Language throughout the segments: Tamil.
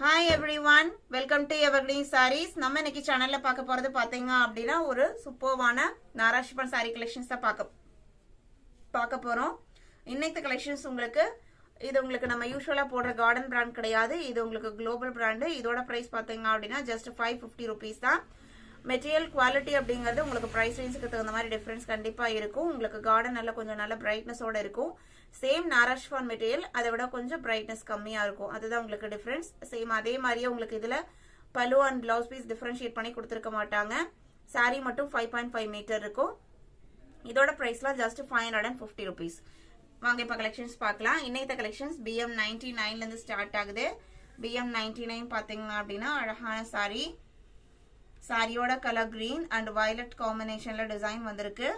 Hi everyone, welcome to Evergreen Sarees. நம்ம இன்னைக்கு சேனல்ல பார்க்க போறது பாத்தீங்க அப்படினா ஒரு சூப்பர்வான Nara Chiffon saree collections தான் பார்க்க போறோம். இன்னைக்கு collections உங்களுக்கு நம்ம யூசுவலா போடுற கார்டன் பிராண்ட் கிடையாது. இது உங்களுக்கு குளோபல் பிராண்ட். இதோட பிரைஸ் பாத்தீங்க அப்படினா just 550 rupees தான். மெட்டீரியல் குவாலிட்டி அப்படிங்கிறது உங்களுக்கு பிரைஸ் ரேஞ்சுக்கு தகுந்த மாதிரி டிஃபரன்ஸ் கண்டிப்பா இருக்கும். உங்களுக்கு கார்டன் கொஞ்சம் நல்ல பிரைட்னஸோட இருக்கும். சேம் Nara Chiffon மெட்டீரியல் அதை விட கொஞ்சம் பிரைட்னஸ் கம்மியா இருக்கும். அதுதான் உங்களுக்கு டிஃபரன்ஸ். சேம் அதே மாதிரியே உங்களுக்கு இதுல பல்லு அண்ட் பிளவுஸ் பீஸ் டிஃபரன்ஷியேட் பண்ணி கொடுத்துருக்க மாட்டாங்க. சாரி மட்டும் 5.5 மீட்டர் இருக்கும். இதோட பிரைஸ்லாம் ஜஸ்ட் 550 rupees. வாங்க இப்ப கலெக்ஷன்ஸ் பார்க்கலாம். இன்னைக்கு கலெக்ஷன்ஸ் BM 99ல இருந்து ஸ்டார்ட் ஆகுது. BM 99 பாத்தீங்க அப்படின்னா அழகான சாரி. சாரியோட கலர் கிரீன் அண்ட் வயலட் காம்பினேஷன்ல டிசைன் வந்திருக்கு.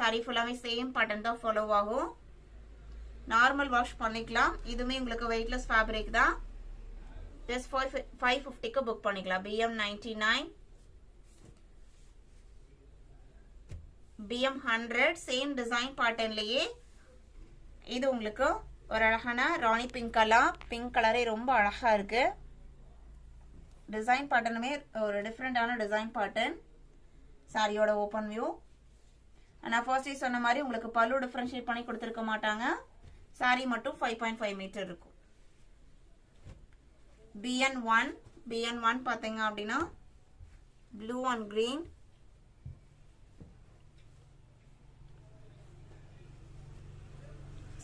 சாரி ஃபுல்லாவே சேம் பேட்டர்ன் தான் ஃபாலோ ஆகும். நார்மல் வாஷ் பண்ணிக்கலாம். இதுமே உங்களுக்கு வெயிட்லெஸ் ஃபேப்ரிக் தான். ஜஸ்ட் 550க்கு புக் பண்ணிக்கலாம். BM 99, BM 100 சேம் டிசைன் பேட்டர்ன்லயே இது உங்களுக்கு ஒரு அழகான ராணி பிங்க் கலர். பிங்க் கலரே ரொம்ப அழகா இருக்கு. டிசைன் பேட்டர்னுமே ஒரு டிஃப்ரெண்டான டிசைன் பேட்டர்ன். சாரியோட ஓபன் வியூ. நான் ஃபர்ஸ்டே சொன்ன மாதிரி உங்களுக்கு பல்லு டிஃபரன்ஷியேட் பண்ணி கொடுத்துருக்க மாட்டாங்க. சாரி மட்டும் 5.5 மீட்டர் இருக்கும். BN1 பாத்தீங்க அப்படின்னா ப்ளூ அண்ட் கிரீன்.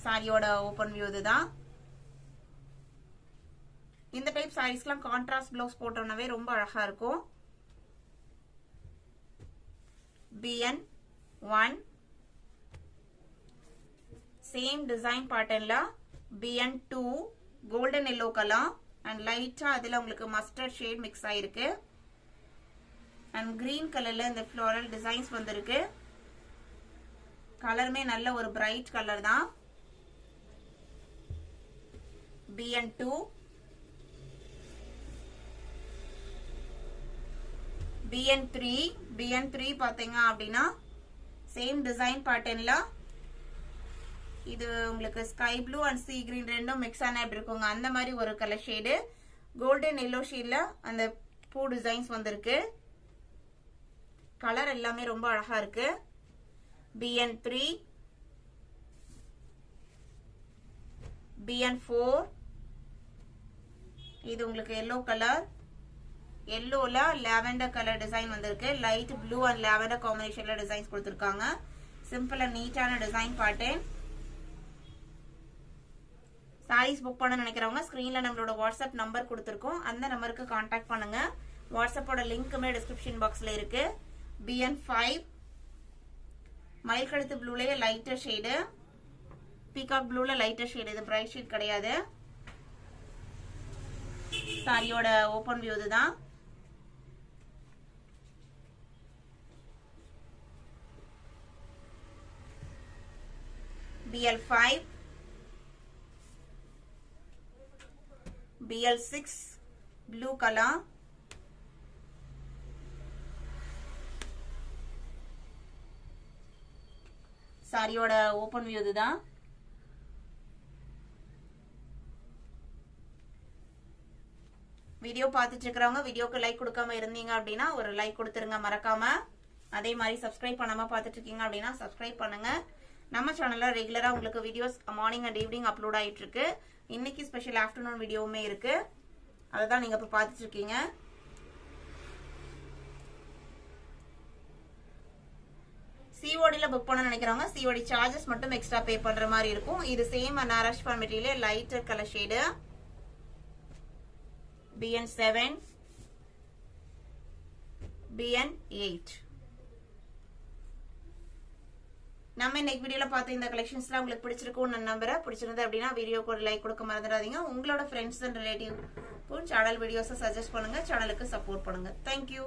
சாரியோட ஓபன் வியூ இதுதான். இந்த டைப் சாரீஸ்லாம் கான்ட்ராஸ்ட் பிளவுஸ் போட்டோம்னாவே ரொம்ப அழகா இருக்கும். BN1 சேம் டிசைன் பேட்டர்ன்ல BN2 golden yellow colour and லைட்டா அதுல உங்களுக்கு மஸ்டர்ட் ஷேட் மிக்ஸ் ஆயிருக்கு. அண்ட் கிரீன் கலர்ல இந்த ஃப்ளோரல் டிசைன்ஸ் வந்திருக்கு. கலருமே நல்ல ஒரு பிரைட் கலர் தான். BN2, BN3 பாத்தீங்க அப்படின்னா சேம் டிசைன் பேட்டர்ன்ல இது உங்களுக்கு sky blue and sea green ரெண்டும் மிக்ஸ் ஆன எப்படி இருக்குங்க அந்த மாதிரி ஒரு கலர் ஷேடு. கோல்டன் எல்லோ ஷேட்ல அந்த பூ டிசைன்ஸ் வந்திருக்கு. கலர் எல்லாமே ரொம்ப அழகா இருக்கு. BN3, BN4 இது உங்களுக்கு எல்லோ கலர். எல்லோல லாவெண்டர் கலர் டிசைன் வந்திருக்கு. லைட் ப்ளூ அண்ட் லாவெண்டர் காம்பினேஷன்ல டிசைன்ஸ் கொடுத்திருக்காங்க. சிம்பிள் அண்ட் நீட்டான டிசைன் பேட்டர்ன். சாரீஸ் புக் பண்ண நினைக்கிறவங்க ஸ்கிரீன்ல நம்மளோட வாட்ஸ்அப் நம்பர் கொடுத்திருக்கோம். அந்த நம்பருக்கு கான்டாக்ட் பண்ணுங்க. வாட்ஸ்அப்போட லிங்க்குமே டிஸ்கிரிப்ஷன் பாக்ஸ்ல இருக்கு. BN5 மயில் கழுத்து ப்ளூலயே லைட்டர் ஷேடு. பீகாக் ப்ளூல லைட்டர் ஷேடு. இது பிரைட் ஷேட் கிடையாது. சாரியோட ஓபன் வியூ இதுதான். BL5, BL6 blue color, சாரியோட ஓபன் வியூ இதுதான். வீடியோ பார்த்துட்டு இருக்கிறவங்க வீடியோக்கு லைக் கொடுக்காம இருந்தீங்க அப்படின்னா ஒரு லைக் கொடுத்துருங்க மறக்காம. அதே மாதிரி சப்ஸ்கிரைப் பண்ணாம பார்த்துட்டு இருக்கீங்க அப்படின்னா சப்ஸ்கிரைப் பண்ணுங்க. நம்ம சேனல்ல ரெகுலரா உங்களுக்கு videos morning and evening upload ஆயிட்டு இருக்கு. இன்னைக்கு ஸ்பெஷல் ஆஃப்டர்நூன் வீடியோவுமே இருக்கு. அததான் நீங்க இப்ப பார்த்துட்டு இருக்கீங்க. CODல புக் பண்ண நினைக்கிறவங்க COD சார்ஜஸ் மட்டும் எக்ஸ்ட்ரா பே பண்ற மாதிரி இருக்கும். இது same Nara Chiffon material lighter colour shade. BN7, BN8. நம்ம இன்னைக்கு வீடியோல பார்த்த இந்த கலெக்ஷன்ஸ்லாம் உங்களுக்கு பிடிச்சிருக்கும் நான் நம்புறேன். பிடிச்சிருந்தது அப்படின்னா வீடியோக்கு ஒரு லைக் கொடுக்க மறந்துடாதீங்க. உங்களோட ஃப்ரெண்ட்ஸ் அண்ட் ரிலேட்டிவ் சேனல் வீடியோஸை சஜஸ்ட் பண்ணுங்க. சேனலுக்கு சப்போர்ட் பண்ணுங்க. தேங்க்யூ.